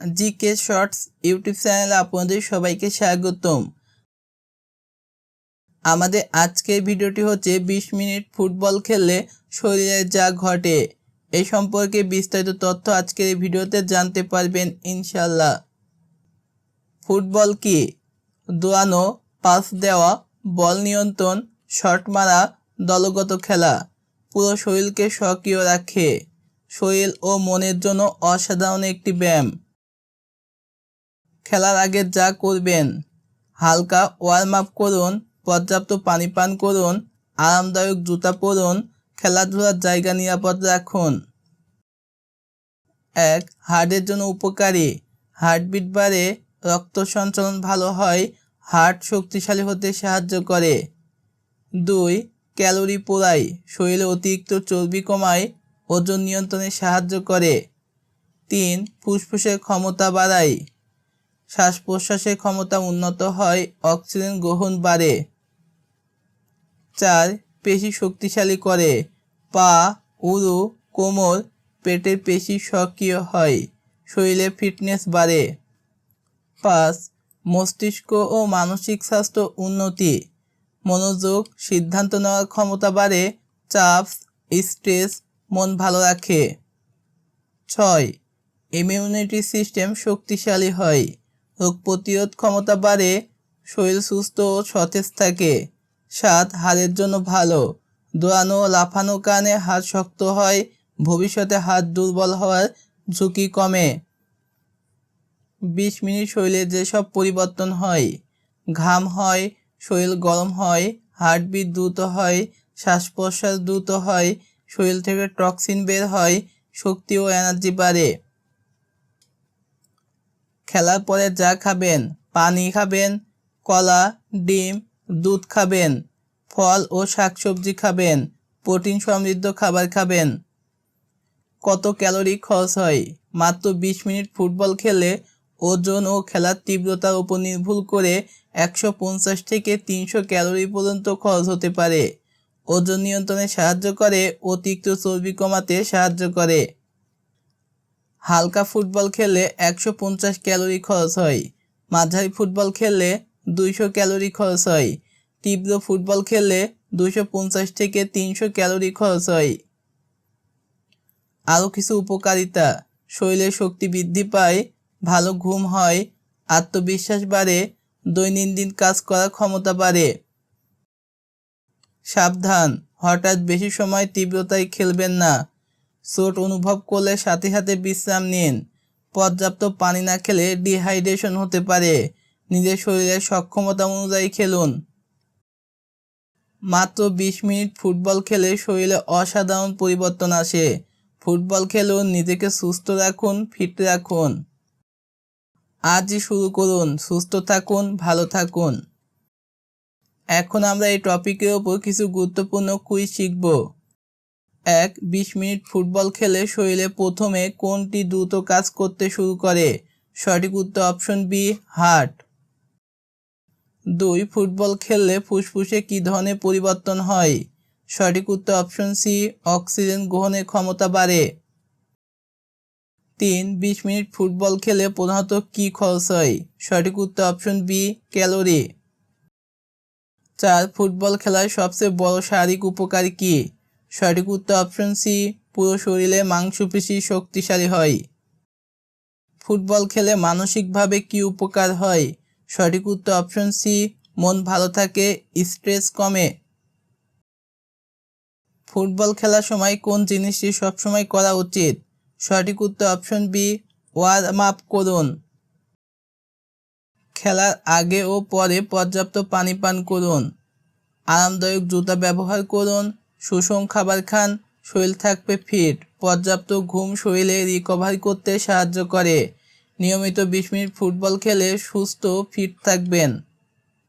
GK shorts YouTube চ্যানেলে আপনাদের সবাইকে স্বাগতম। আমাদের আজকের ভিডিওটি হচ্ছে 20 মিনিট ফুটবল খেললে শরীরে যা ঘটে এই সম্পর্কে বিস্তারিত তথ্য আজকের এই ভিডিওতে জানতে পারবেন ইনশাল্লাহ। ফুটবল কি? দৌড়ানো, পাস দেওয়া, বল নিয়ন্ত্রণ, শট মারা, দলগত খেলা। পুরো শরীরকে সক্রিয় রাখে। শরীর ও মনের জন্য অসাধারণ একটি ব্যায়াম। খেলার আগে যা করবেন: হালকা ওয়ার্ম আপ করুন, পর্যাপ্ত পানি পান করুন, আরামদায়ক জুতা পরুন, খেলাধুলার জায়গা নিরাপদ রাখুন। 1. হার্টের জন্য উপকারী। হার্টবিট বাড়ে, রক্ত সঞ্চালন ভালো হয়, হার্ট শক্তিশালী হতে সাহায্য করে। 2. ক্যালোরি পোড়ায়, শরীরে অতিরিক্ত চর্বি কমায়, ওজন নিয়ন্ত্রণে সাহায্য করে। 3. ফুসফুসের ক্ষমতা বাড়ায়, শ্বাস প্রশ্বাসের ক্ষমতা উন্নত হয়, অক্সিজেন গ্রহণ বাড়ে। 4. পেশি শক্তিশালী করে, পা, উরু, কোমর, পেটের পেশি সক্রিয় হয়, শরীরে ফিটনেস বাড়ে। 5. মস্তিষ্ক ও মানসিক স্বাস্থ্য উন্নতি, মনোযোগ, সিদ্ধান্ত নেওয়ার ক্ষমতা বাড়ে, চাপ, স্ট্রেস, মন ভালো রাখে। 6. ইমিউনিটি সিস্টেম শক্তিশালী হয়, রোগ প্রতিরোধ ক্ষমতা বাড়ে, শরীর সুস্থ ও সতেজ থাকে। 7. হাড়ের জন্য ভালো, দৌড়ানো ও লাফানোর কারণে হাড় শক্ত হয়, ভবিষ্যতে হাড় দুর্বল হওয়ার ঝুঁকি কমে। 20 মিনিট শরীরে যেসব পরিবর্তন হয়: ঘাম হয়, শরীর গরম হয়, হার্টবিট দ্রুত হয়, শ্বাস প্রশ্বাস দ্রুত হয়, শরীর থেকে টক্সিন বের হয়, শক্তি ও এনার্জি বাড়ে। খেলার পরে যা খাবেন: পানি খাবেন, কলা, ডিম, দুধ খাবেন, ফল ও শাকসবজি খাবেন, প্রোটিন সমৃদ্ধ খাবার খাবেন। কত ক্যালোরি খরচ হয়? মাত্র 20 মিনিট ফুটবল খেলে ওজন ও খেলার তীব্রতার উপর নির্ভর করে 150 থেকে 300 ক্যালোরি পর্যন্ত খরচ হতে পারে। ওজন নিয়ন্ত্রণে সাহায্য করে, অতিরিক্ত চর্বি কমাতে সাহায্য করে। হালকা ফুটবল খেললে 150 ক্যালোরি খরচ হয়, মাঝারি ফুটবল খেললে 200 ক্যালোরি খরচ হয়, তীব্র ফুটবল খেললে 250 থেকে 300 ক্যালোরি খরচ হয়। আরও কিছু উপকারিতা: শরীরের শক্তি বৃদ্ধি পায়, ভালো ঘুম হয়, আত্মবিশ্বাস বাড়ে, দৈনন্দিন কাজ করার ক্ষমতা বাড়ে। সাবধান: হঠাৎ বেশি সময় তীব্রতায় খেলবেন না। চোট অনুভব করলে সাথে সাথে বিশ্রাম নিন। পর্যাপ্ত পানি না খেলে ডিহাইড্রেশন হতে পারে। নিজের শরীরের সক্ষমতা অনুযায়ী খেলুন। মাত্র 20 মিনিট ফুটবল খেলে শরীরে অসাধারণ পরিবর্তন আসে। ফুটবল খেলুন, নিজেকে সুস্থ রাখুন, ফিট রাখুন। আজই শুরু করুন। সুস্থ থাকুন, ভালো থাকুন। এখন আমরা এই টপিকের ওপর কিছু গুরুত্বপূর্ণ কুইজ শিখব। 1. 20 মিনিট ফুটবল খেলে শরীরে প্রথমে কোনটি দ্রুত কাজ করতে শুরু করে? সঠিক উত্তর অপশন বি, হার্ট। 2. ফুটবল খেললে ফুসফুসে কী ধরনের পরিবর্তন হয়? সঠিক উত্তর অপশন সি, অক্সিজেন গ্রহণের ক্ষমতা বাড়ে। 3. 20 মিনিট ফুটবল খেলে প্রধানত কী খরচ হয়? সঠিক উত্তর অপশন বি, ক্যালোরি। 4. ফুটবল খেলার সবচেয়ে বড় শারীরিক উপকার কী? সঠিক উত্তর অপশন সি, পুরো শরীরে মাংসপেশি শক্তিশালী হয়। ফুটবল খেলে মানসিকভাবে কী উপকার হয়? সঠিক উত্তর অপশন সি, মন ভালো থাকে, স্ট্রেস কমে। ফুটবল খেলার সময় কোন জিনিসটি সবসময় করা উচিত? সঠিক উত্তর অপশন বি, ওয়ার্ম আপ করুন। খেলার আগে ও পরে পর্যাপ্ত পানি পান করুন। আরামদায়ক জুতা ব্যবহার করুন, সুষম খাবার খান, শরীর থাকবে ফিট। পর্যাপ্ত ঘুম শরীরে রিকভারি করতে সাহায্য করে। নিয়মিত 20 মিনিট ফুটবল খেলে সুস্থ ফিট থাকবেন।